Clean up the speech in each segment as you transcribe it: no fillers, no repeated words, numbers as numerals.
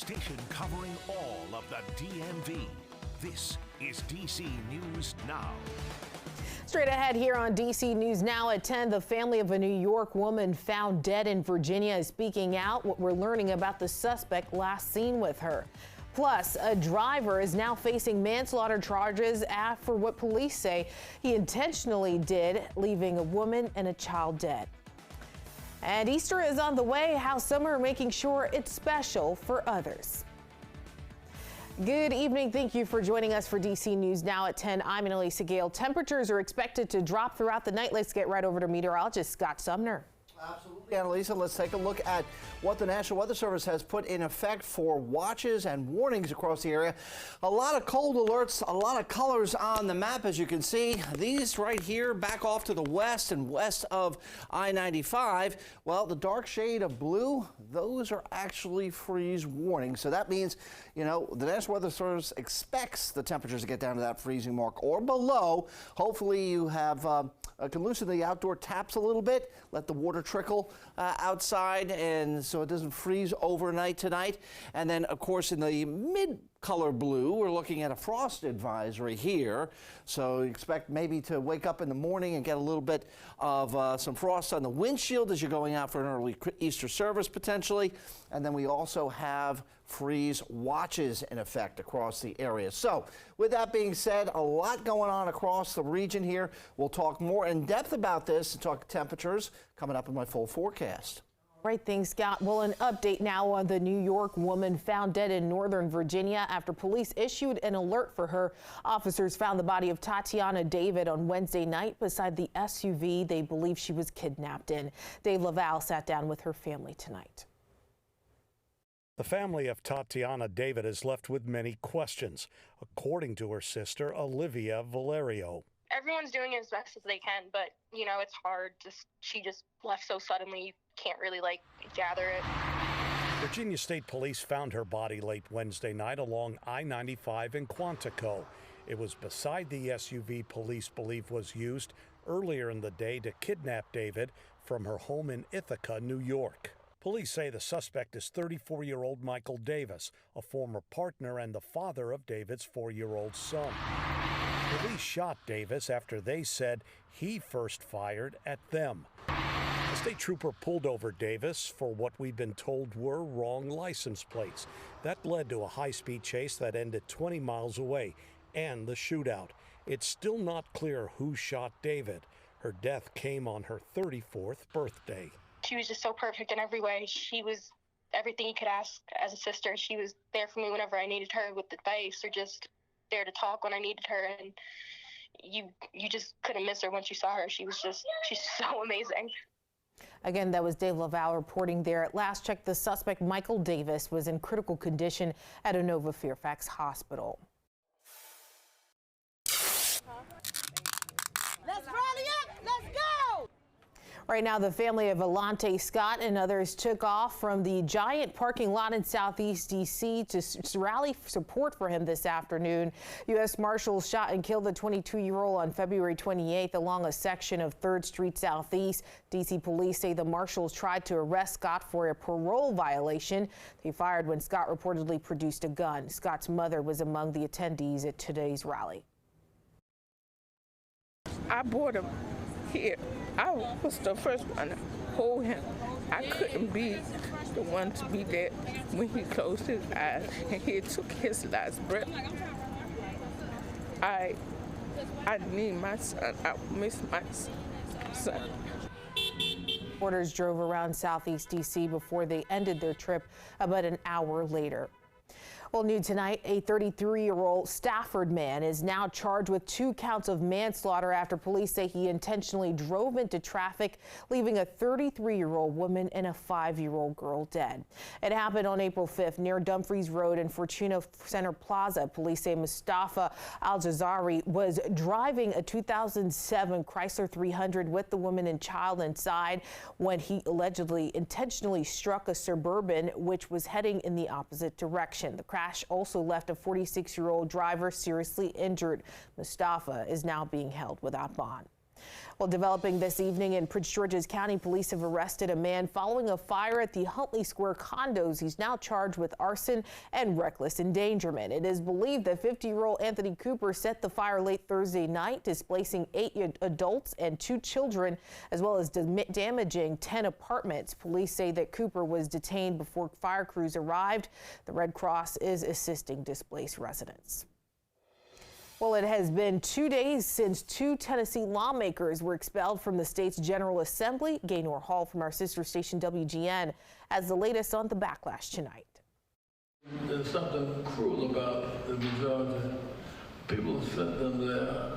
station covering all of the DMV. This is DC News Now. Straight ahead here on DC News Now at 10, the family of a New York woman found dead in Virginia is speaking out what we're learning about the suspect last seen with her. Plus, a driver is now facing manslaughter charges after what police say he intentionally did, leaving a woman and a child dead. And Easter is on the way. How some are making sure it's special for others. Good evening. Thank you for joining us for DC News Now at 10. I'm Annalisa Gale. Temperatures are expected to drop throughout the night. Let's get right over to meteorologist Scott Sumner. Absolutely, Annalisa. Let's take a look at what the National Weather Service has put in effect for watches and warnings across the area. A lot of cold alerts, a lot of colors on the map, as you can see. These right here back off to the west and west of I-95. Well, the dark shade of blue, those are actually freeze warnings. So that means, you know, the National Weather Service expects the temperatures to get down to that freezing mark or below. Hopefully you have can loosen the outdoor taps a little bit, let the water trickle outside, and so it doesn't freeze overnight tonight. And then, of course, in the mid-color blue, we're looking at a frost advisory here. So you expect maybe to wake up in the morning and get a little bit of some frost on the windshield as you're going out for an early Easter service potentially. And then we also have freeze watches in effect across the area. So with that being said, a lot going on across the region here. We'll talk more in depth about this and talk temperatures coming up in my full forecast. Right, thanks, Scott. Well, an update now on the New York woman found dead in Northern Virginia after police issued an alert for her. Officers found the body of Tatiana David on Wednesday night beside the SUV they believe she was kidnapped in. Dave Laval sat down with her family tonight. The family of Tatiana David is left with many questions, according to her sister, Olivia Valerio. Everyone's doing as best as they can, but, you know, it's hard. She just left so suddenly, you can't really, gather it. Virginia State Police found her body late Wednesday night along I-95 in Quantico. It was beside the SUV police believe was used earlier in the day to kidnap David from her home in Ithaca, New York. Police say the suspect is 34-year-old Michael Davis, a former partner and the father of David's 4-year-old son. Police shot Davis after they said he first fired at them. A state trooper pulled over Davis for what we've been told were wrong license plates. That led to a high-speed chase that ended 20 miles away and the shootout. It's still not clear who shot David. Her death came on her 34th birthday. She was just so perfect in every way. She was everything you could ask as a sister. She was there for me whenever I needed her with advice or just there to talk when I needed her. And you just couldn't miss her once you saw her. She's so amazing. Again, that was Dave Laval reporting there. At last check, the suspect, Michael Davis, was in critical condition at Inova Fairfax Hospital. Let's rally up. Let's go. Right now, the family of Alante Scott and others took off from the Giant parking lot in Southeast D.C. to rally support for him this afternoon. U.S. Marshals shot and killed the 22-year-old on February 28th along a section of 3rd Street Southeast. D.C. police say the Marshals tried to arrest Scott for a parole violation. They fired when Scott reportedly produced a gun. Scott's mother was among the attendees at today's rally. I brought him here. I was the first one to hold him. I couldn't be the one to be there when he closed his eyes and he took his last breath. I need my son. I miss my son. Reporters drove around Southeast D.C. before they ended their trip about an hour later. Well, new tonight, a 33-year-old Stafford man is now charged with 2 counts of manslaughter after police say he intentionally drove into traffic, leaving a 33-year-old woman and a 5-year-old girl dead. It happened on April 5th near Dumfries Road and Fortuna Center Plaza. Police say Mustafa Al-Jazari was driving a 2007 Chrysler 300 with the woman and child inside when he allegedly intentionally struck a Suburban, which was heading in the opposite direction. The crash also left a 46-year-old driver seriously injured. Mustafa is now being held without bond. Well, developing this evening in Prince George's County, police have arrested a man following a fire at the Huntley Square condos. He's now charged with arson and reckless endangerment. It is believed that 50-year-old Anthony Cooper set the fire late Thursday night, displacing 8 adults and 2 children, as well as damaging 10 apartments. Police say that Cooper was detained before fire crews arrived. The Red Cross is assisting displaced residents. Well, it has been 2 days since 2 Tennessee lawmakers were expelled from the state's General Assembly. Gaynor Hall from our sister station WGN has the latest on the backlash tonight. There's something cruel about the majority. People sent them there.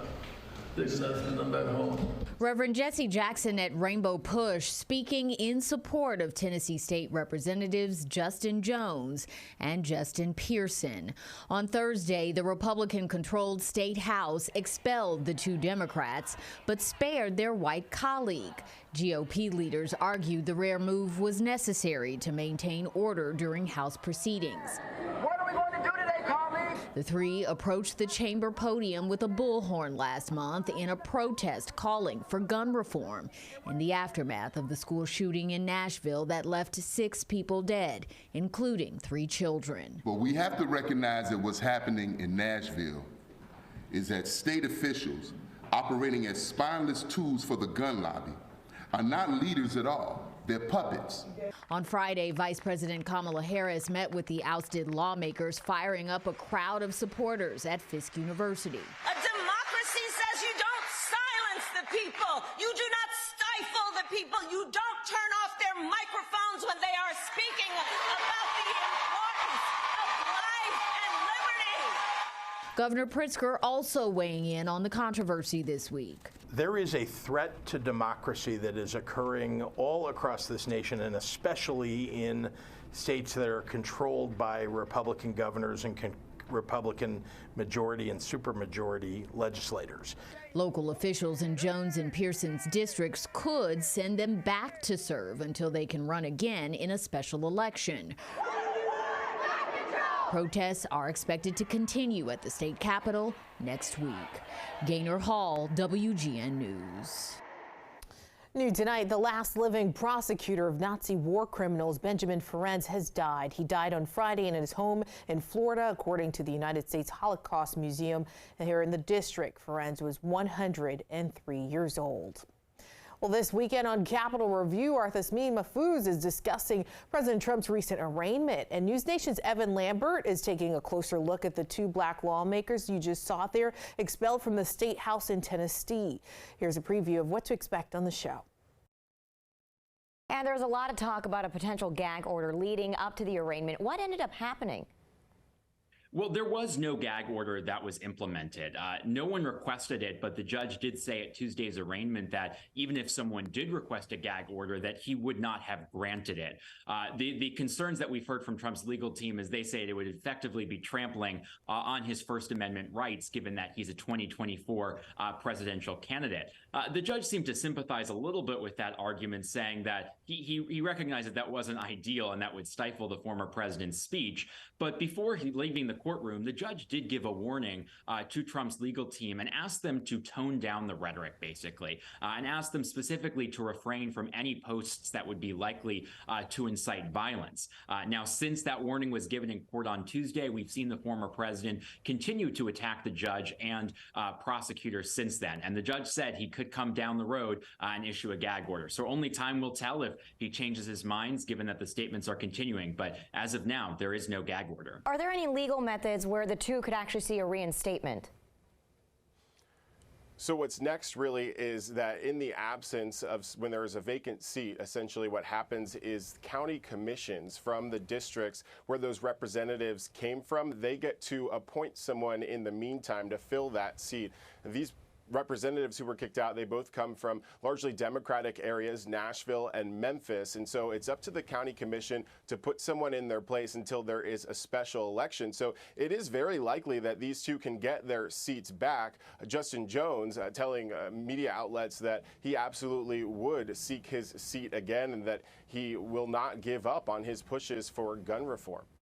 They sent them back home. Reverend Jesse Jackson at Rainbow Push speaking in support of Tennessee State Representatives Justin Jones and Justin Pearson. On Thursday, the Republican-controlled State House expelled the 2 Democrats, but spared their white colleague. GOP leaders argued the rare move was necessary to maintain order during House proceedings. What are we going to do today, colleagues? The 3 approached the chamber podium with a bullhorn last month in a protest calling for gun reform in the aftermath of the school shooting in Nashville that left 6 people dead, including 3 children. But we have to recognize that what's happening in Nashville is that state officials operating as spineless tools for the gun lobby are not leaders at all. They're puppets. On Friday, Vice President Kamala Harris met with the ousted lawmakers, firing up a crowd of supporters at Fisk University. A democracy says you don't silence the people. You do not stifle the people. You don't turn off their microphones when they are speaking about the importance of life and liberty. Governor Pritzker also weighing in on the controversy this week. There is a threat to democracy that is occurring all across this nation, and especially in states that are controlled by Republican governors and Republican majority and supermajority legislators. Local officials in Jones and Pearson's districts could send them back to serve until they can run again in a special election. Protests are expected to continue at the state capitol next week. Gaynor Hall, WGN News. New tonight, the last living prosecutor of Nazi war criminals, Benjamin Ferencz, has died. He died on Friday in his home in Florida, according to the United States Holocaust Museum here in the district. Ferencz was 103 years old. Well, this weekend on Capitol Review, our Yasmin Mahfouz is discussing President Trump's recent arraignment. And News Nation's Evan Lambert is taking a closer look at the 2 black lawmakers you just saw there expelled from the State House in Tennessee. Here's a preview of what to expect on the show. And there's a lot of talk about a potential gag order leading up to the arraignment. What ended up happening? Well, there was no gag order that was implemented. No one requested it, but the judge did say at Tuesday's arraignment that even if someone did request a gag order, that he would not have granted it. The concerns that we've heard from Trump's legal team is they say it would effectively be trampling on his First Amendment rights, given that he's a 2024 presidential candidate. The judge seemed to sympathize a little bit with that argument, saying that he recognized that wasn't ideal and that would stifle the former president's speech. But before leaving the courtroom, the judge did give a warning to Trump's legal team and asked them to tone down the rhetoric, basically, and asked them specifically to refrain from any posts that would be likely to incite violence. Now, since that warning was given in court on Tuesday, we've seen the former president continue to attack the judge and prosecutors since then. And the judge said he could come down the road and issue a gag order. So only time will tell if he changes his mind, given that the statements are continuing. But as of now, there is no gag order. Are there any legal methods where the 2 could actually see a reinstatement? So what's next really is that in the absence of when there is a vacant seat, essentially what happens is county commissions from the districts where those representatives came from, they get to appoint someone in the meantime to fill that seat. These representatives who were kicked out, they both come from largely Democratic areas, Nashville and Memphis. And so it's up to the county commission to put someone in their place until there is a special election. So it is very likely that these 2 can get their seats back. Justin Jones telling media outlets that he absolutely would seek his seat again and that he will not give up on his pushes for gun reform.